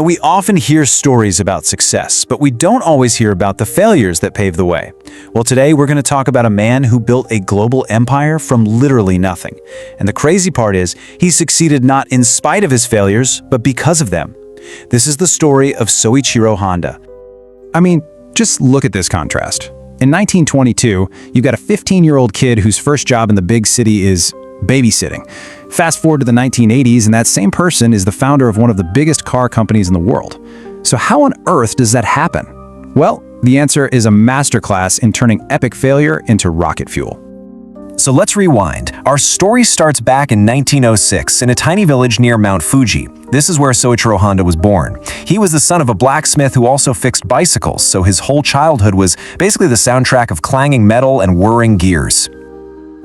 We often hear stories about success, but we don't always hear about the failures that pave the way. Well, today we're going to talk about a man who built a global empire from literally nothing. And the crazy part is, he succeeded not in spite of his failures, but because of them. This is the story of Soichiro Honda. I mean, just look at this contrast. In 1922, you've got a 15-year-old kid whose first job in the big city is babysitting. Fast forward to the 1980s, and that same person is the founder of one of the biggest car companies in the world. So how on earth does that happen? Well, the answer is a masterclass in turning epic failure into rocket fuel. So let's rewind. Our story starts back in 1906 in a tiny village near Mount Fuji. This is where Soichiro Honda was born. He was the son of a blacksmith who also fixed bicycles, so his whole childhood was basically the soundtrack of clanging metal and whirring gears.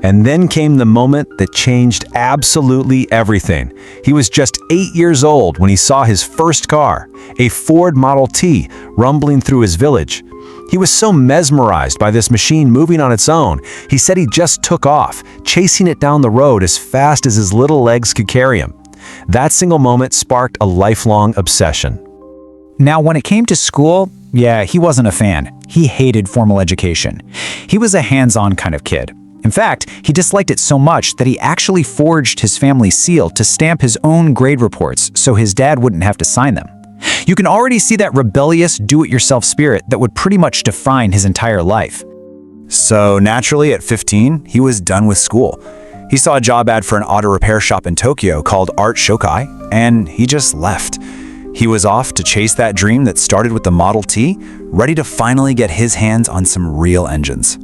And then came the moment that changed absolutely everything. He was just 8 years old when he saw his first car, a Ford Model T, rumbling through his village. He was so mesmerized by this machine moving on its own, he said he just took off, chasing it down the road as fast as his little legs could carry him. That single moment sparked a lifelong obsession. Now, when it came to school, he wasn't a fan. He hated formal education. He was a hands-on kind of kid. In fact, he disliked it so much that he actually forged his family seal to stamp his own grade reports so his dad wouldn't have to sign them. You can already see that rebellious, do-it-yourself spirit that would pretty much define his entire life. So naturally, at 15, he was done with school. He saw a job ad for an auto repair shop in Tokyo called Art Shokai, and he just left. He was off to chase that dream that started with the Model T, ready to finally get his hands on some real engines.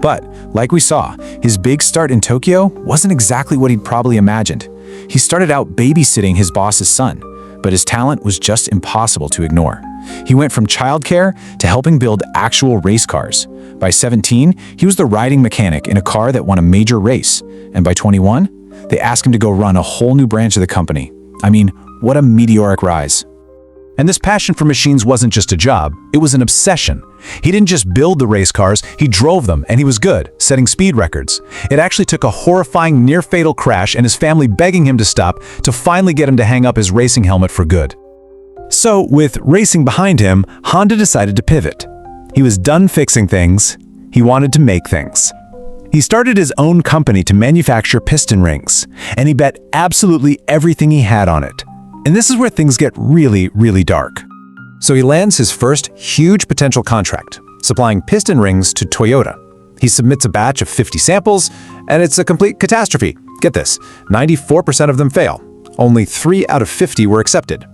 But, like we saw, his big start in Tokyo wasn't exactly what he'd probably imagined. He started out babysitting his boss's son, but his talent was just impossible to ignore. He went from childcare to helping build actual race cars. By 17, he was the riding mechanic in a car that won a major race. And by 21, they asked him to go run a whole new branch of the company. I mean, what a meteoric rise. And this passion for machines wasn't just a job, it was an obsession. He didn't just build the race cars, he drove them, and he was good, setting speed records. It actually took a horrifying near-fatal crash and his family begging him to stop to finally get him to hang up his racing helmet for good. So, with racing behind him, Honda decided to pivot. He was done fixing things, he wanted to make things. He started his own company to manufacture piston rings, and he bet absolutely everything he had on it. And this is where things get really, really dark. So he lands his first huge potential contract, supplying piston rings to Toyota. He submits a batch of 50 samples, and it's a complete catastrophe. Get this, 94% of them fail. Only 3 out of 50 were accepted.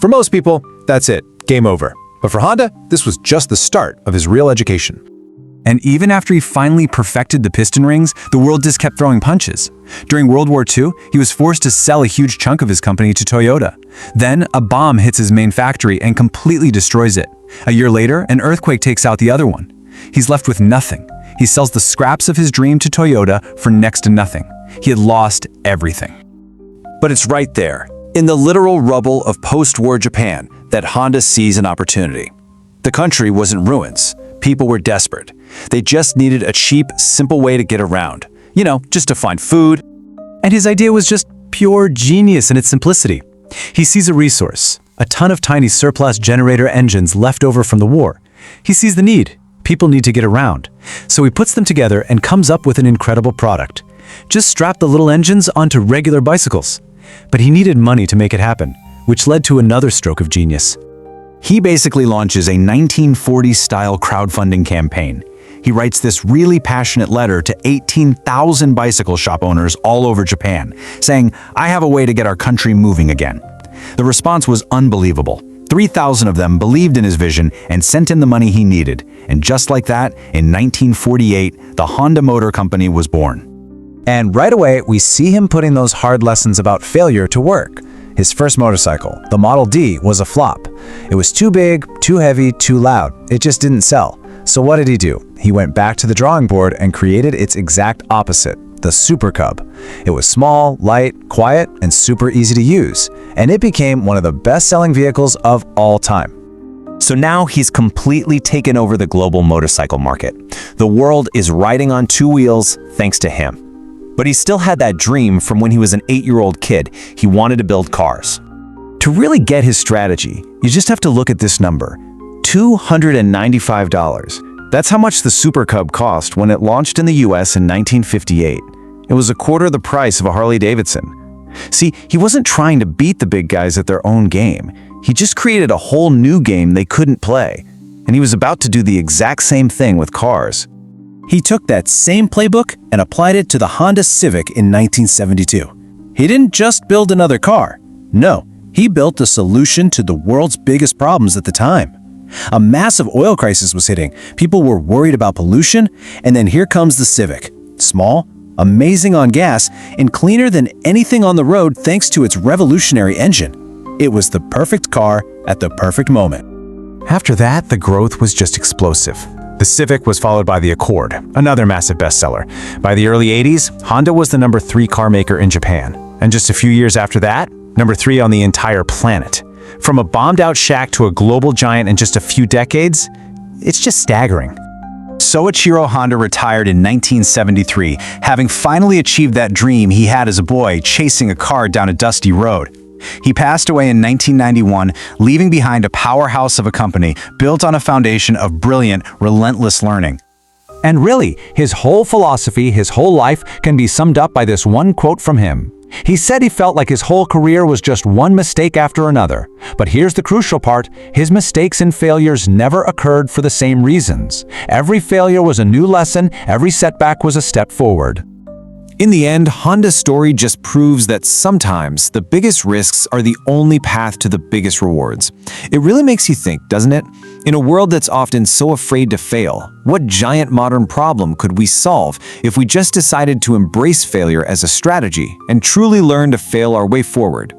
For most people, that's it, game over. But for Honda, this was just the start of his real education. And even after he finally perfected the piston rings, the world just kept throwing punches. During World War II, he was forced to sell a huge chunk of his company to Toyota. Then, a bomb hits his main factory and completely destroys it. A year later, an earthquake takes out the other one. He's left with nothing. He sells the scraps of his dream to Toyota for next to nothing. He had lost everything. But it's right there, in the literal rubble of post-war Japan, that Honda sees an opportunity. The country was in ruins. People were desperate. They just needed a cheap, simple way to get around. Just to find food. And his idea was just pure genius in its simplicity. He sees a resource, a ton of tiny surplus generator engines left over from the war. He sees the need. People need to get around. So he puts them together and comes up with an incredible product. Just strap the little engines onto regular bicycles. But he needed money to make it happen, which led to another stroke of genius. He basically launches a 1940s-style crowdfunding campaign. He writes this really passionate letter to 18,000 bicycle shop owners all over Japan, saying, "I have a way to get our country moving again." The response was unbelievable. 3,000 of them believed in his vision and sent in the money he needed. And just like that, in 1948, the Honda Motor Company was born. And right away, we see him putting those hard lessons about failure to work. His first motorcycle, the Model D, was a flop. It was too big, too heavy, too loud. It just didn't sell. So what did he do? He went back to the drawing board and created its exact opposite, the Super Cub. It was small, light, quiet, and super easy to use. And it became one of the best-selling vehicles of all time. So now he's completely taken over the global motorcycle market. The world is riding on two wheels thanks to him. But he still had that dream from when he was an 8-year-old kid. He wanted to build cars. To really get his strategy, you just have to look at this number, $295. That's how much the Super Cub cost when it launched in the US in 1958. It was a quarter the price of a Harley-Davidson. See, he wasn't trying to beat the big guys at their own game. He just created a whole new game they couldn't play. And he was about to do the exact same thing with cars. He took that same playbook and applied it to the Honda Civic in 1972. He didn't just build another car. No, he built a solution to the world's biggest problems at the time. A massive oil crisis was hitting. People were worried about pollution, and then here comes the Civic. Small, amazing on gas, and cleaner than anything on the road thanks to its revolutionary engine. It was the perfect car at the perfect moment. After that, the growth was just explosive. The Civic was followed by the Accord, another massive bestseller. By the early 80s, Honda was the number 3 car maker in Japan. And just a few years after that, number 3 on the entire planet. From a bombed-out shack to a global giant in just a few decades, it's just staggering. Soichiro Honda retired in 1973, having finally achieved that dream he had as a boy chasing a car down a dusty road. He passed away in 1991, leaving behind a powerhouse of a company built on a foundation of brilliant, relentless learning. And really, his whole philosophy, his whole life can be summed up by this one quote from him. He said he felt like his whole career was just one mistake after another. But here's the crucial part, his mistakes and failures never occurred for the same reasons. Every failure was a new lesson, every setback was a step forward. In the end, Honda's story just proves that sometimes the biggest risks are the only path to the biggest rewards. It really makes you think, doesn't it? In a world that's often so afraid to fail, what giant modern problem could we solve if we just decided to embrace failure as a strategy and truly learn to fail our way forward?